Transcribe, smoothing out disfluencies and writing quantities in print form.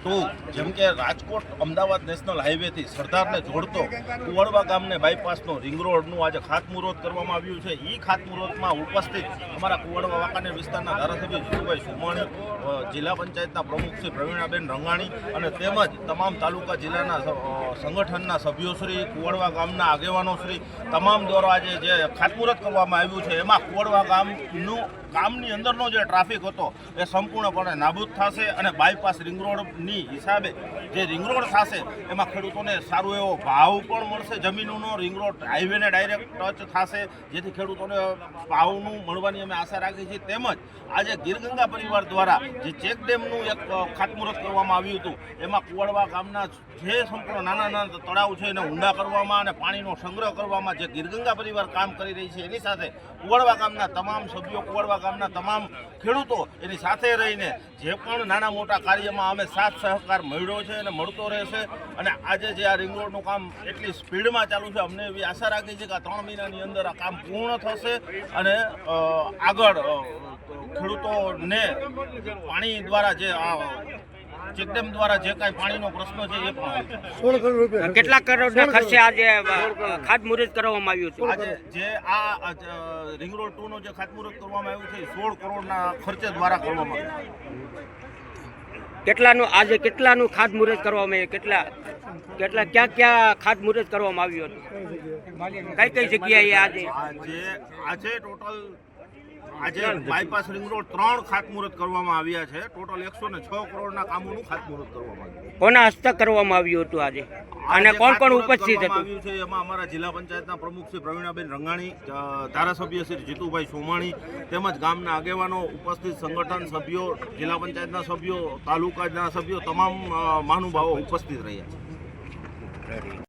તો જેમ કે રાજકોટ અમદાવાદ નેશનલ હાઈવેથી સરદારને જોડતો કુવાડવા ગામને બાયપાસનો રિંગ રોડનું આજે ખાતમુહૂર્ત કરવામાં આવ્યું છે। એ ખાતમુહૂર્તમાં ઉપસ્થિત અમારા કુવાડવા વાંકાનેર વિસ્તારના ધારાસભ્ય જીતુભાઈ સોમાણી, જિલ્લા પંચાયતના પ્રમુખ શ્રી પ્રવીણાબેન રંગાણી અને તેમજ તમામ તાલુકા જિલ્લાના સંગઠનના સભ્યોશ્રી, કુવાડવા ગામના આગેવાનોશ્રી તમામ દ્વારા આજે જે ખાતમુહૂર્ત કરવામાં આવ્યું છે એમાં કુવાડવા ગામની અંદરનો જે ટ્રાફિક હતો એ સંપૂર્ણપણે નાબૂદ થશે અને બાયપાસ રિંગ રોડની હિસાબે જે રિંગ રોડ થશે એમાં ખેડૂતોને સારો એવો ભાવ પણ મળશે। જમીનોનો રિંગ રોડ હાઈવેને ડાયરેક્ટ ટચ થશે, જેથી ખેડૂતોને ભાવનું મળવાની અમે આશા રાખીએ છીએ। તેમજ આજે ગીરગંગા પરિવાર દ્વારા જે ચેક ડેમનું એક ખાતમુહૂર્ત કરવામાં આવ્યું હતું એમાં કુવાડવા ગામના જે સંપૂર્ણ નાના નાના તળાવ છે એને ઊંડા કરવામાં અને પાણીનો સંગ્રહ કરવામાં જે ગીરગંગા પરિવાર કામ કરી રહી છે એની સાથે કુવાડવા ગામના તમામ સભ્યો, કુવાડવા ગામના તમામ ખેડૂતો એની સાથે રહીને જે પણ નાના મોટા કાર્યમાં અમે સાથ સહકાર મળ્યો છે અને મળતો રહેશે। અને આજે જે આ રિંગ રોડનું કામ એટલી સ્પીડમાં ચાલુ છે, અમને એવી આશા રાખી છે કે આ 3 મહિનાની અંદર આ કામ પૂર્ણ થશે અને આગળ ખેડૂતોને પાણી દ્વારા જે ચેકડેમ દ્વારા જે કાંઈ પાણીનો પ્રશ્ન છે એ પણ કેટલા કરોડના ખર્ચે આજે ખાતમુહૂર્ત કરવામાં આવ્યું છે? આજે જે આ રિંગ રોડ 2 નો જે ખાતમુહૂર્ત કરવામાં આવ્યું છે 16 કરોડના ખર્ચે દ્વારા કરવામાં આવ્યું। કેટલાનું ખાતમુહૂર્ત કરવામાં આવ્યું? ક્યાં ખાતમુહૂર્ત કરવામાં આવ્યું હતું? કઈ જગ્યાએ આજે ટોટલ આજે બાયપાસ રિંગ રોડ 3 ખાતમુહૂર્ત કરવામાં આવ્યા છે। ટોટલ 106 કરોડના કામોનું ખાતમુહૂર્ત કરવામાં આવ્યું। કોના હસ્તક કરવામાં આવ્યું હતું આજે અને કોણ કોણ ઉપસ્થિત હતું? એમાં અમારા જિલ્લા પંચાયતના પ્રમુખ શ્રી પ્રવીણાબેન રંગાણી, ધારાસભ્ય શ્રી જીતુભાઈ સોમાણી તેમજ ગામના આગેવાનો ઉપસ્થિત, સંગઠન સભ્યો, જિલ્લા પંચાયતના સભ્યો, તાલુકાના સભ્યો તમામ મહાનુભાવો ઉપસ્થિત રહ્યા છે।